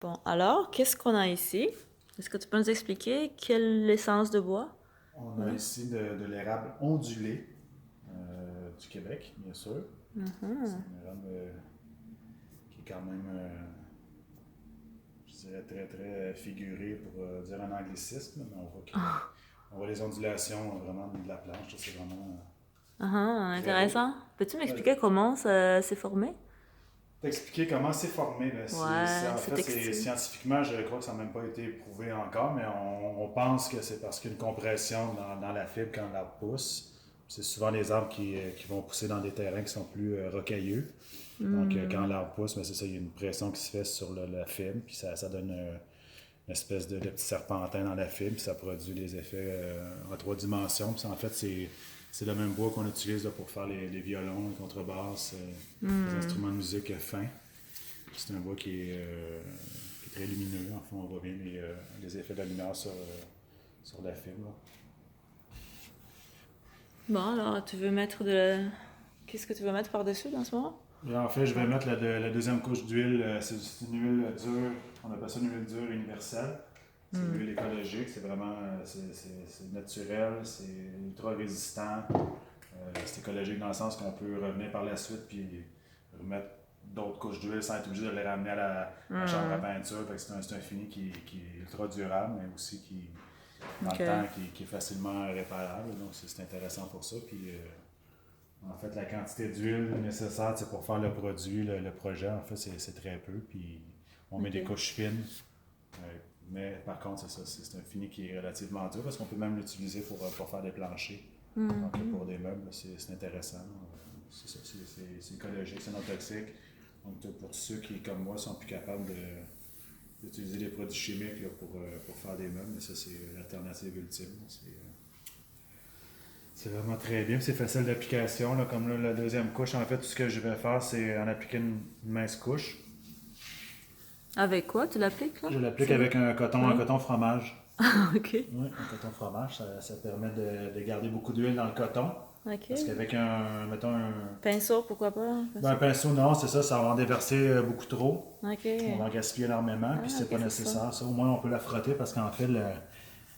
Bon, alors, qu'est-ce qu'on a ici? Est-ce que tu peux nous expliquer quelle essence de bois On on a a? ici de l'érable ondulé du Québec, bien sûr. C'est Mhm. un érable qui est quand même, je dirais, très, très figuré pour dire un anglicisme, mais on voit les ondulations vraiment de la planche. C'est vraiment Ah, ah, très beau. intéressant. Peux-tu Ouais. m'expliquer comment ça s'est formé? T'expliquer comment c'est formé. Ben, Ouais, en c'est fait, textile. scientifiquement, je crois que ça n'a même pas été prouvé encore, mais on pense que c'est parce qu'il y a une compression dans la fibre quand l'arbre pousse. C'est souvent les arbres qui vont pousser dans des terrains qui sont plus rocailleux. Donc, quand Hmm. l'arbre pousse, ben, c'est ça, il y a une pression qui se fait sur la fibre, puis ça donne une espèce de petit serpentin dans la fibre, puis ça produit des effets en trois dimensions. Puis en fait, c'est le même bois qu'on utilise là, pour faire les violons, les contrebasses, les Hmm. instruments de musique fins. C'est un bois qui est très lumineux. En fond, on voit bien les effets de la lumière sur la fibre. Là. Bon, alors, tu veux mettre de... Qu'est-ce que tu veux mettre par-dessus en ce moment? Et en fait, je vais Bon. mettre la deuxième couche d'huile. C'est une huile dure. On appelle ça une huile dure universelle. C'est une Hmm. huile écologique. C'est vraiment c'est naturel. C'est ultra résistant. C'est écologique dans le sens qu'on peut revenir par la suite puis remettre d'autres couches d'huile sans être obligé de les ramener à la chambre à Hmm. peinture. Fait que c'est un fini qui est ultra durable, mais aussi qui, dans Ok. le temps, qui est facilement réparable. Donc c'est intéressant pour ça. Puis en fait, la quantité d'huile nécessaire pour faire le produit, le projet, en fait, c'est très peu. Puis on met Ok. des couches fines. Euh, mais par contre, c'est ça, c'est un fini qui est relativement dur parce qu'on peut même l'utiliser pour faire des planchers. Donc Mhm. pour des meubles, c'est intéressant. C'est ça, c'est écologique, c'est non toxique. Donc pour ceux qui, comme moi, sont plus capables d'utiliser des produits chimiques là, pour faire des meubles, mais ça c'est l'alternative ultime. C'est vraiment très bien, c'est facile d'application. Là, comme là, la deuxième couche, en fait, tout ce que je vais faire, c'est en appliquer une mince couche. Avec quoi tu l'appliques, là? Je l'applique C'est... avec un Oui. coton fromage. Ok. Oui, un coton fromage, ça permet de garder beaucoup d'huile dans le coton. Ok. Parce qu'avec mettons Pinceau, pourquoi pas? un Pinceau. pinceau, non, c'est ça, ça va en déverser beaucoup trop. Ok. On va en gaspiller énormément, puis Ah, c'est ok, pas c'est ça. nécessaire. Ça, au moins, on peut la frotter parce qu'en fait,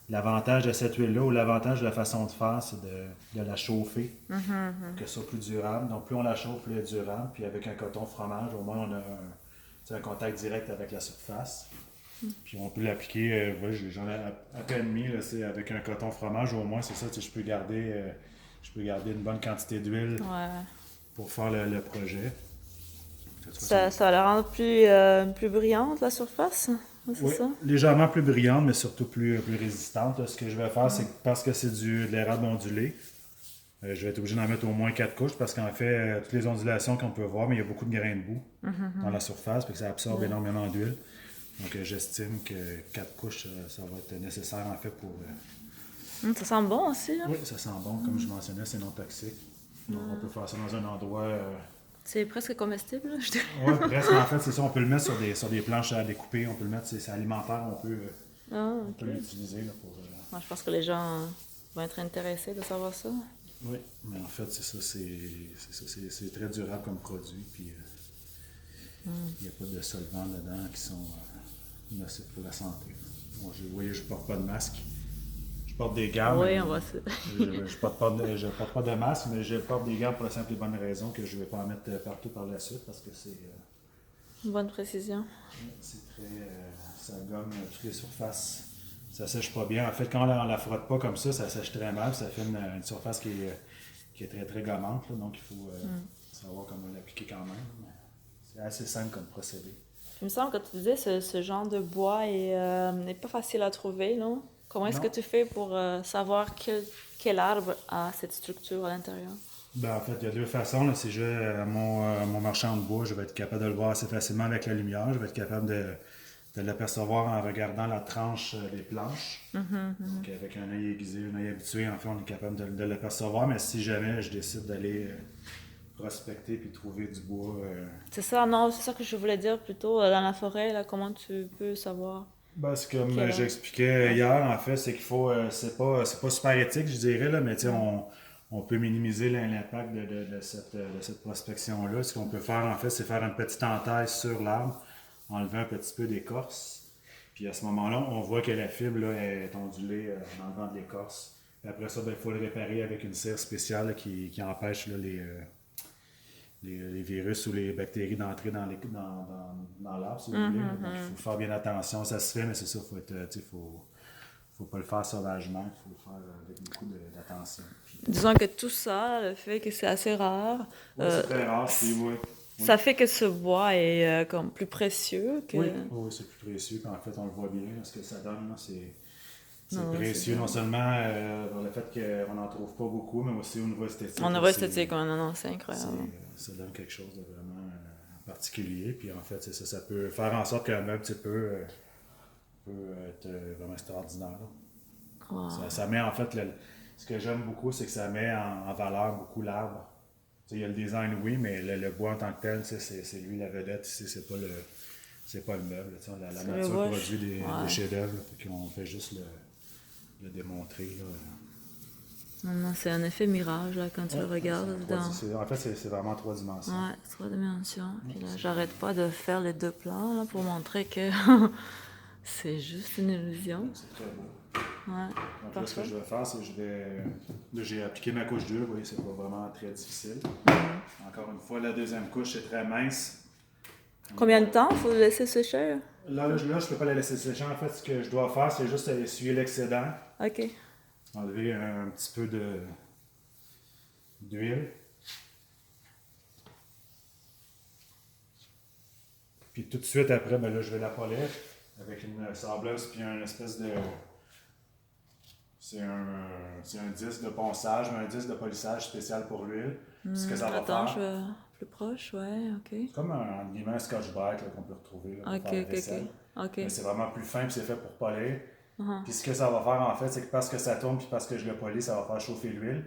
l'avantage de cette huile-là, ou l'avantage de la façon de faire, c'est de la chauffer pour Mhm. que ce soit plus durable. Donc, plus on la chauffe, plus elle est durable. Puis avec un coton fromage, au moins, on a un contact direct avec la surface. Puis on peut l'appliquer, j'en ai à peine mis, là, c'est avec un coton fromage, au moins, c'est ça, je peux garder une bonne quantité d'huile Ouais. pour faire le projet. De toute façon, Ça la rend plus, plus brillante, la surface? Ouais, c'est oui, ça? légèrement plus brillante, mais surtout plus résistante. Là. Ce que je vais faire, c'est Mm. que parce que c'est de l'érable ondulé, je vais être obligé d'en mettre au moins 4 couches parce qu'en fait, toutes les ondulations qu'on peut voir, mais il y a beaucoup de grains de boue dans la surface, puis que ça absorbe Ouais. énormément d'huile. Donc j'estime que 4 couches, ça va être nécessaire en fait pour. Ça sent bon aussi, là. Oui, ça sent bon, comme je mentionnais, c'est non toxique. Donc on peut faire ça dans un endroit. C'est presque comestible, là, je dirais. Ouais, presque. En fait, c'est ça, on peut le mettre sur des planches à découper, on peut le mettre, c'est alimentaire, Ah, on ok. peut l'utiliser là, pour. Moi, je pense que les gens vont être intéressés de savoir ça. Oui, mais en fait, c'est ça, c'est très durable comme produit, puis il n'y a pas de solvants dedans qui sont nocifs pour la santé. Bon, vous voyez, je ne porte pas de masque. Je porte des gants, mais Oui, on va se... porte pas de masque, mais je porte des gants pour la simple et bonne raison que je ne vais pas en mettre partout par la suite parce que Bonne précision. c'est très. Ça gomme toutes les surfaces. Ça sèche pas bien. En fait, quand on la frotte pas comme ça sèche très mal. Ça fait une surface qui est très très gommante. Là, donc il faut savoir comment l'appliquer quand même. C'est assez simple comme procédé. Il me semble que tu disais ce genre de bois n'est pas facile à trouver, non? Comment est-ce que Non. tu fais pour savoir quel arbre a cette structure à l'intérieur? Ben, en fait, il y a deux façons. Là. C'est juste mon marchand de bois, je vais être capable de le voir assez facilement avec la lumière. Je vais être capable de l'apercevoir en regardant la tranche des planches. Donc, avec un œil aiguisé, un œil habitué, en fait, on est capable de l'apercevoir. Mais si jamais je décide d'aller prospecter puis trouver du bois. C'est ça, non, c'est ça que je voulais dire plutôt dans la forêt, là, comment tu peux savoir Ben, c'est comme quel arbre? j'expliquais Ouais. hier, en fait, c'est qu'il faut. C'est pas super éthique, je dirais, là, mais tu sais, on peut minimiser l'impact de cette prospection-là. Ce qu'on peut faire, en fait, c'est faire une petite entaille sur l'arbre enlever un petit peu d'écorce. Puis à ce moment-là, on voit que la fibre là, est ondulée en enlevant de l'écorce. Puis après ça, il faut le réparer avec une cire spéciale là, qui empêche là, les virus ou les bactéries d'entrer dans l'arbre, si vous voulez. Donc, il faut faire bien attention. Ça se fait, mais c'est ça, faut pas le faire sauvagement, il faut le faire avec beaucoup d'attention. Puis, Disons que tout ça, le fait que c'est assez rare, c'est très rare, oui. ça fait que ce bois est comme plus précieux que... Oui, c'est plus précieux. Puis en fait, on le voit bien, ce que ça donne, là, c'est précieux, c'est non seulement par le fait qu'on n'en trouve pas beaucoup, mais aussi au niveau esthétique. Au niveau esthétique, non, c'est incroyable. Ça donne quelque chose de vraiment particulier. Puis en fait, ça peut faire en sorte qu'un meuble peut être vraiment extraordinaire. Wow. Ça met en fait, ce que j'aime beaucoup, c'est que ça met en valeur beaucoup l'arbre. Il y a le design, oui, mais le bois en tant que tel, c'est lui la vedette ici, c'est pas le meuble. La nature produit des chefs-d'œuvre, on fait juste le démontrer. Là. Non, c'est un effet mirage là, quand tu le regardes. En fait, c'est vraiment 3 dimensions. Ouais, 3 dimensions. Puis là, j'arrête pas de faire les 2 plans là, pour montrer que c'est juste une illusion. C'est très beau. Ouais, donc là, ce que je vais faire, c'est que j'ai appliqué ma couche d'huile, vous voyez, c'est pas vraiment très difficile. Encore une fois, la deuxième couche est très mince. Combien de temps il faut le laisser sécher? Là, je ne peux pas la laisser sécher. En fait, ce que je dois faire, c'est juste essuyer l'excédent. OK. Enlever un petit peu d'huile. Puis tout de suite après, ben là, je vais la polir avec une sableuse puis un espèce de... C'est un disque de ponçage, mais un disque de polissage spécial pour l'huile. Ce que ça va Attends, faire... je vais plus proche, ouais, OK. C'est comme un scotch-brite qu'on peut retrouver là, pour faire la vaisselle. OK. Mais c'est vraiment plus fin puis c'est fait pour polir. Puis ce que ça va faire en fait, c'est que parce que ça tourne puis parce que je le polis, ça va faire chauffer l'huile.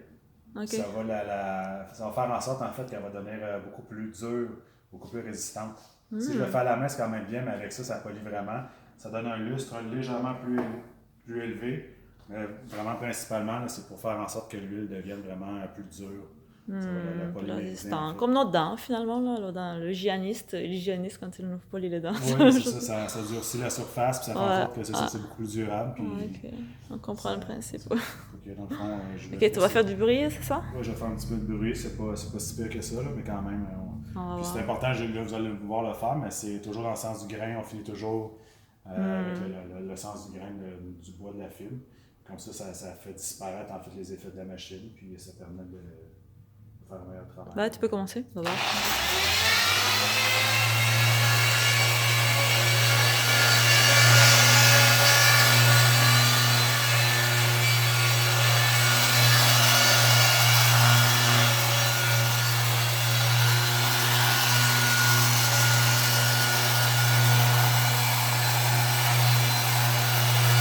Okay. Ça va faire en sorte en fait qu'elle va devenir beaucoup plus dure, beaucoup plus résistante. Si je le fais à la main, c'est quand même bien, mais avec ça, ça polit vraiment. Ça donne un lustre légèrement plus élevé. Mais vraiment, principalement, là, c'est pour faire en sorte que l'huile devienne vraiment plus dure. Ça va la polymériser. En fait. Comme nos dents, finalement, là, l'hygiéniste, quand il nous polie les dents. Oui, c'est ça, ça durcit la surface, puis ça fait en sorte que c'est beaucoup plus durable. Puis OK, on comprend le principe. OK, dans le fond, OK, tu vas faire du bruit, c'est ça? Oui, je vais faire un petit peu de bruit, c'est pas si pire que ça, là, mais quand même, puis c'est important, vous allez pouvoir le faire, mais c'est toujours dans le sens du grain, on finit toujours avec le sens du grain du bois de la fibre. Comme ça fait disparaître en fait les effets de la machine, puis ça permet de faire un meilleur travail. Tu peux commencer, on va voir.